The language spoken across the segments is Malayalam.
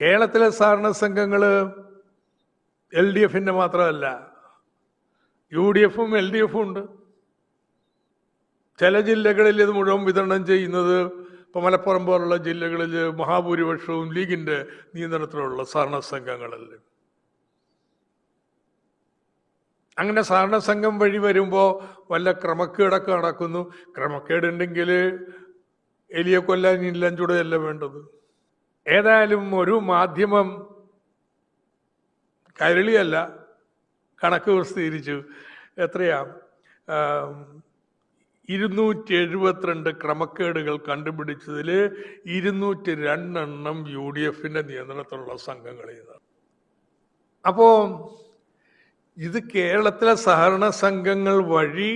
കേരളത്തിലെ സഹകരണ സംഘങ്ങൾ LDFിൻ്റെ മാത്രമല്ല, UDFും LDFും ഉണ്ട്. ചില ജില്ലകളിൽ ഇത് മുഴുവൻ വിതരണം ചെയ്യുന്നത് ഇപ്പോൾ മലപ്പുറം പോലുള്ള ജില്ലകളിൽ മഹാഭൂരിപക്ഷവും ലീഗിൻ്റെ നിയന്ത്രണത്തിലുള്ള സഹകരണ സംഘങ്ങളല്ലേ. അങ്ങനെ സഹകരണ സംഘം വഴി വരുമ്പോൾ വല്ല ക്രമക്കേടൊക്കെ നടക്കുന്നു. ക്രമക്കേടുണ്ടെങ്കിൽ എലിയെ കൊല്ലാൻ ഇല്ലഞ്ചൂടെയല്ല വേണ്ടത്. ഏതായാലും ഒരു മാധ്യമം, കൈരളിയല്ല, കണക്ക് പ്രസിദ്ധീകരിച്ചു. എത്രയാ, 272 ക്രമക്കേടുകൾ കണ്ടുപിടിച്ചതിൽ 202 UDFിൻ്റെ നിയന്ത്രണത്തിലുള്ള സംഘങ്ങളിൽ. അപ്പോൾ ഇത് കേരളത്തിലെ സഹകരണ സംഘങ്ങൾ വഴി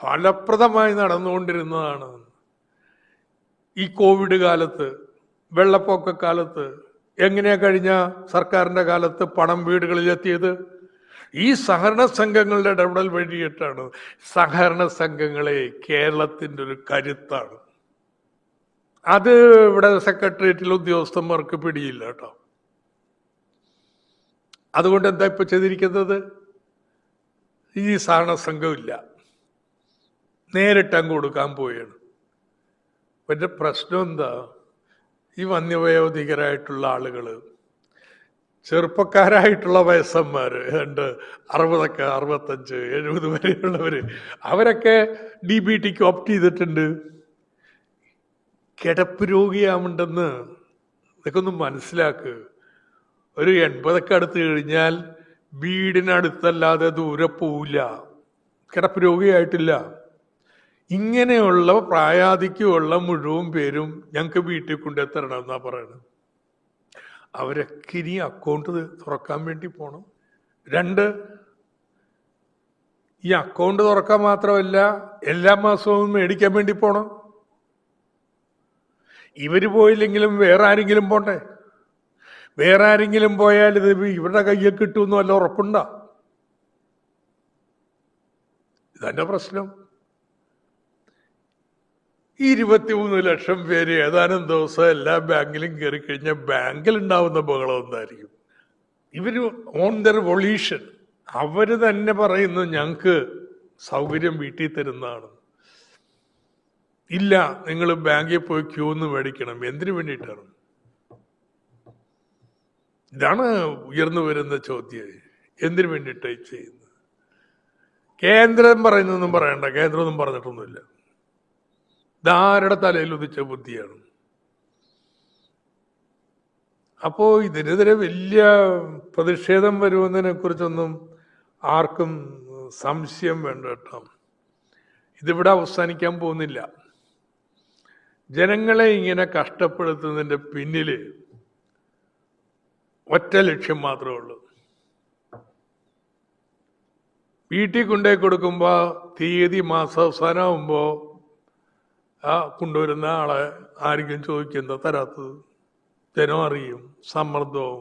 ഫലപ്രദമായി നടന്നുകൊണ്ടിരുന്നതാണ്. ഈ കോവിഡ് കാലത്ത്, വെള്ളപ്പൊക്ക കാലത്ത് എങ്ങനെയാ കഴിഞ്ഞ സർക്കാരിൻ്റെ കാലത്ത് പണം വീടുകളിലെത്തിയത്? ഈ സഹകരണ സംഘങ്ങളുടെ ഇടപെടൽ വഴിയിട്ടാണ്. സഹകരണ സംഘങ്ങളെ കേരളത്തിൻ്റെ ഒരു കരുത്താണ്. അത് ഇവിടെ സെക്രട്ടേറിയറ്റിലെ ഉദ്യോഗസ്ഥന്മാർക്ക് പിടിയില്ല കേട്ടോ. അതുകൊണ്ട് എന്താ ഇപ്പൊ ചെയ്തിരിക്കുന്നത്? ഈ സഹകരണ സംഘമില്ല, നേരിട്ട് അങ്ങ് കൊടുക്കാൻ പോവുകയാണ്. പക്ഷെ പ്രശ്നം എന്താ? ഈ വന്യവയോധികരായിട്ടുള്ള ആളുകൾ, ചെറുപ്പക്കാരായിട്ടുള്ള വയസ്സന്മാർ, 60, 65, 70 വരെയുള്ളവർ, അവരൊക്കെ DBTക്ക് ഓപ്റ്റ് ചെയ്തിട്ടുണ്ട്. കിടപ്പ് രോഗിയാവുണ്ടെന്ന് ഇതൊക്കെ ഒന്ന് മനസ്സിലാക്കുക. ഒരു 80 അടുത്ത് കഴിഞ്ഞാൽ വീടിനടുത്തല്ലാതെ ദൂരെ പോവില്ല, കിടപ്പ് രോഗിയായിട്ടില്ല. ഇങ്ങനെയുള്ള പ്രായാധിക്യമുള്ള മുഴുവൻ പേരും ഞങ്ങൾക്ക് വീട്ടിൽ കൊണ്ടെത്തരണം എന്നാ പറയുന്നത്. അവരൊക്കെ ഇനി അക്കൗണ്ട് തുറക്കാൻ വേണ്ടി പോകണം. 2, ഈ അക്കൗണ്ട് തുറക്കാൻ മാത്രമല്ല, എല്ലാ മാസവും മേടിക്കാൻ വേണ്ടി പോകണം. ഇവർ പോയില്ലെങ്കിലും വേറെ ആരെങ്കിലും പോണ്ടേ? വേറെ ആരെങ്കിലും പോയാൽ ഇത് ഇവരുടെ കയ്യിൽ കിട്ടുമെന്ന് വല്ല ഉറപ്പുണ്ടോ? ഇതന്നെ പ്രശ്നം. 23 ലക്ഷം പേര് ഏതാനും ദിവസം എല്ലാ ബാങ്കിലും കയറി കഴിഞ്ഞാൽ ബാങ്കിൽ ഉണ്ടാവുന്ന ബഹളം എന്തായിരിക്കും? ഇവര് ഓൺ ദർ വൊളീഷൻ, അവര് തന്നെ പറയുന്നു ഞങ്ങൾക്ക് സൗകര്യം വീട്ടിൽ തരുന്നതാണ്. ഇല്ല, നിങ്ങൾ ബാങ്കിൽ പോയി ക്യൂന്ന് മേടിക്കണം. എന്തിനു വേണ്ടിയിട്ടാണ്? ഇതാണ് ഉയർന്നു വരുന്ന ചോദ്യം. എന്തിനു വേണ്ടിയിട്ടായി ചെയ്യുന്നത്? കേന്ദ്രം പറയുന്നൊന്നും പറയണ്ട, കേന്ദ്രമൊന്നും പറഞ്ഞിട്ടൊന്നുമില്ല. ഇതാരുടെ തലയിൽ ഉദിച്ച ബുദ്ധിയാണ്. അപ്പോ ഇതിനെതിരെ വലിയ പ്രതിഷേധം വരുമെന്നതിനെ കുറിച്ചൊന്നും ആർക്കും സംശയം വേണ്ട കേട്ടോ. ഇതിവിടെ അവസാനിക്കാൻ പോകുന്നില്ല. ജനങ്ങളെ ഇങ്ങനെ കഷ്ടപ്പെടുത്തുന്നതിന്റെ പിന്നില് ഒറ്റ ലക്ഷ്യം മാത്രമേ ഉള്ളൂ. വീട്ടിൽ കൊണ്ടുപോയി കൊടുക്കുമ്പോ തീയതി മാസാവസാനമാകുമ്പോ കൊണ്ടുവരുന്ന ആളെ ആരെങ്കിലും ചോദിക്കും എന്താ തരാത്തത്? ജനം അറിയും, സമ്മർദ്ദവും.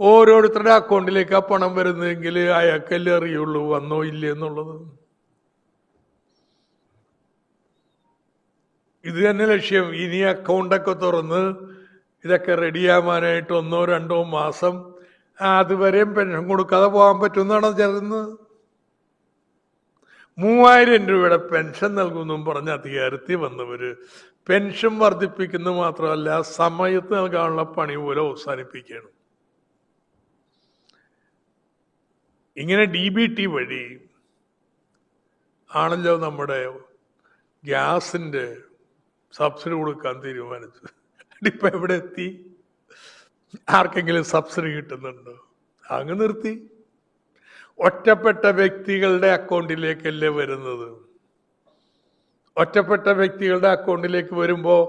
ഓരോരുത്തരുടെ അക്കൗണ്ടിലേക്ക് ആ പണം വരുന്നതെങ്കിൽ അയാൾക്കല്ലേ അറിയുള്ളൂ വന്നോ ഇല്ലേ എന്നുള്ളത്. ഇത് തന്നെ ലക്ഷ്യം. ഇനി അക്കൗണ്ടൊക്കെ തുറന്ന് ഇതൊക്കെ റെഡിയാവാനായിട്ട് 1 or 2 മാസം, അതുവരെയും പെൻഷൻ കൊടുക്കാതെ പോകാൻ പറ്റുമെന്നാണ് ചേർന്നത്. 3000 രൂപയുടെ പെൻഷൻ നൽകുമെന്നും പറഞ്ഞ് അധികാരത്തിൽ വന്നവര് പെൻഷൻ വർദ്ധിപ്പിക്കുന്നത് മാത്രമല്ല, സമയത്ത് നൽകാനുള്ള പണി പോലും അവസാനിപ്പിക്കുകയാണ്. ഇങ്ങനെ DBT വഴി ആണല്ലോ നമ്മുടെ ഗ്യാസിന്റെ സബ്സിഡി കൊടുക്കാൻ തീരുമാനിച്ചത്. ഇപ്പൊ എവിടെ എത്തി? ആർക്കെങ്കിലും സബ്സിഡി കിട്ടുന്നുണ്ടോ? അങ്ങ് നിർത്തി. ഒറ്റപ്പെട്ട വ്യക്തികളുടെ അക്കൗണ്ടിലേക്കല്ലേ വരുന്നത്. ഒറ്റപ്പെട്ട വ്യക്തികളുടെ അക്കൗണ്ടിലേക്ക് വരുമ്പോൾ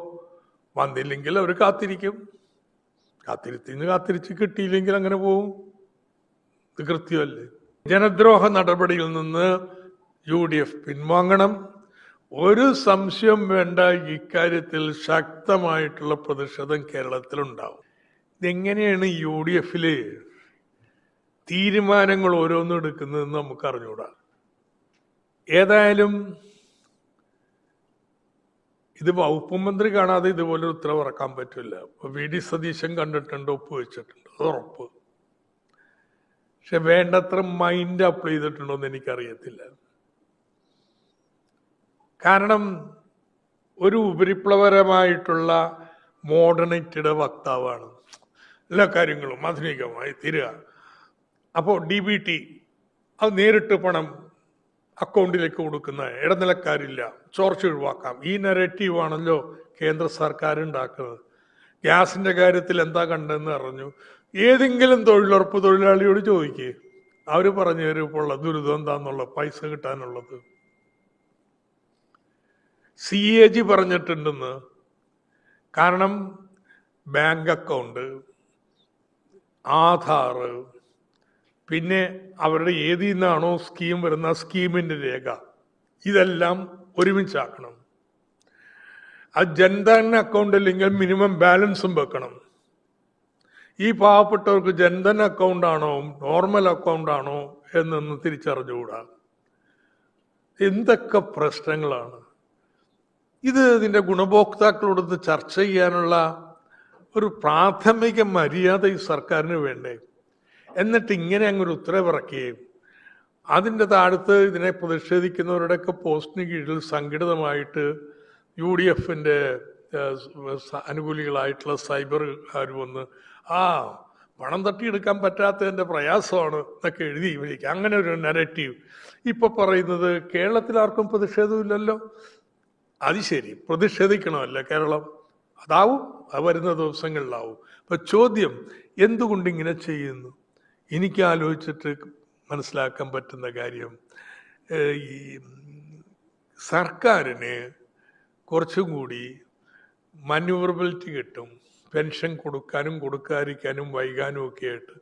വന്നില്ലെങ്കിൽ അവർ കാത്തിരിക്കും. കാത്തിരിച്ച് കിട്ടിയില്ലെങ്കിൽ അങ്ങനെ പോവും. ഇത് കൃത്യമല്ലേ? ജനദ്രോഹ നടപടിയിൽ നിന്ന് UDF പിൻവാങ്ങണം. ഒരു സംശയം വേണ്ട, ഇക്കാര്യത്തിൽ ശക്തമായിട്ടുള്ള പ്രതിഷേധം കേരളത്തിലുണ്ടാവും. ഇതെങ്ങനെയാണ് UDFില് തീരുമാനങ്ങൾ ഓരോന്നും എടുക്കുന്നതെന്ന് നമുക്ക് അറിഞ്ഞൂടാ. ഏതായാലും ഇത് വകുപ്പ് മന്ത്രി കാണാതെ ഇതുപോലെ ഉത്തരവ് ഇറക്കാൻ പറ്റില്ല. വി ഡി സതീശൻ കണ്ടിട്ടുണ്ട്, ഒപ്പുവെച്ചിട്ടുണ്ട്, അത് ഉറപ്പ്. പക്ഷെ വേണ്ടത്ര മൈൻഡ് അപ്ലൈ ചെയ്തിട്ടുണ്ടോ എന്ന് എനിക്കറിയത്തില്ല. കാരണം ഒരു ഉപരിപ്ലവരമായിട്ടുള്ള മോഡേണിറ്റിയുടെ വക്താവാണ്, എല്ലാ കാര്യങ്ങളും ആധുനികമായി തീരുക. അപ്പോൾ DBT അത് നേരിട്ട് പണം അക്കൗണ്ടിലേക്ക് കൊടുക്കുന്ന ഇടനിലക്കാരില്ല, ചോർച്ച ഒഴിവാക്കാം, ഈ നെറേറ്റീവാണല്ലോ കേന്ദ്ര സർക്കാർ ഉണ്ടാക്കുന്നത്. ഗ്യാസിന്റെ കാര്യത്തിൽ എന്താ കണ്ടെന്ന് പറഞ്ഞു, ഏതെങ്കിലും തൊഴിലുറപ്പ് തൊഴിലാളിയോട് ചോദിക്കുക, അവർ പറഞ്ഞു തരും ഇപ്പോൾ ഉള്ള ദുരിതം എന്താന്നുള്ള, പൈസ കിട്ടാനുള്ളത്. CAG പറഞ്ഞിട്ടുണ്ടെന്ന്. കാരണം ബാങ്ക് അക്കൗണ്ട്, ആധാർ, പിന്നെ അവരുടെ ഏതിൽ നിന്നാണോ സ്കീം വരുന്ന സ്കീമിന്റെ രേഖ, ഇതെല്ലാം ഒരുമിച്ചാക്കണം. അത് ജൻധൻ അക്കൗണ്ട് അല്ലെങ്കിൽ മിനിമം ബാലൻസും വെക്കണം. ഈ പാവപ്പെട്ടവർക്ക് ജൻധൻ അക്കൗണ്ട് ആണോ നോർമൽ അക്കൗണ്ട് ആണോ എന്നൊന്ന് തിരിച്ചറിഞ്ഞുകൂടാ. എന്തൊക്കെ പ്രശ്നങ്ങളാണ് ഇത്! ഇതിന്റെ ഗുണഭോക്താക്കളോടൊന്ന് ചർച്ച ചെയ്യാനുള്ള ഒരു പ്രാഥമിക മര്യാദ ഈ സർക്കാരിന് വേണ്ടേ? എന്നിട്ട് ഇങ്ങനെ അങ്ങൊരു ഉത്തരവിറക്കുകയും അതിൻ്റെ താഴത്ത് ഇതിനെ പ്രതിഷേധിക്കുന്നവരുടെയൊക്കെ പോസ്റ്റിന് കീഴിൽ സംഘടിതമായിട്ട് UDFന്റെ അനുകൂലികളായിട്ടുള്ള സൈബറുകാർ വന്ന് പണം തട്ടിയെടുക്കാൻ പറ്റാത്തതിൻ്റെ പ്രയാസമാണ് എന്നൊക്കെ എഴുതി വിളിക്കുക. അങ്ങനെ ഒരു നെറേറ്റീവ്. ഇപ്പൊ പറയുന്നത് കേരളത്തിൽ ആർക്കും പ്രതിഷേധമില്ലല്ലോ. അത് ശരി, പ്രതിഷേധിക്കണമല്ല കേരളം, അതാവും, അത് വരുന്ന ദിവസങ്ങളിലാവും. അപ്പൊ ചോദ്യം, എന്തുകൊണ്ട് ഇങ്ങനെ ചെയ്യുന്നു? എനിക്ക് ആലോചിച്ചിട്ട് മനസ്സിലാക്കാൻ പറ്റുന്ന കാര്യം, ഈ സർക്കാരിന് കുറച്ചും കൂടി മാന്യൂവറബിലിറ്റി കിട്ടും, പെൻഷൻ കൊടുക്കാനും കൊടുക്കാതിരിക്കാനും വൈകാനും ഒക്കെ ആയിട്ട്.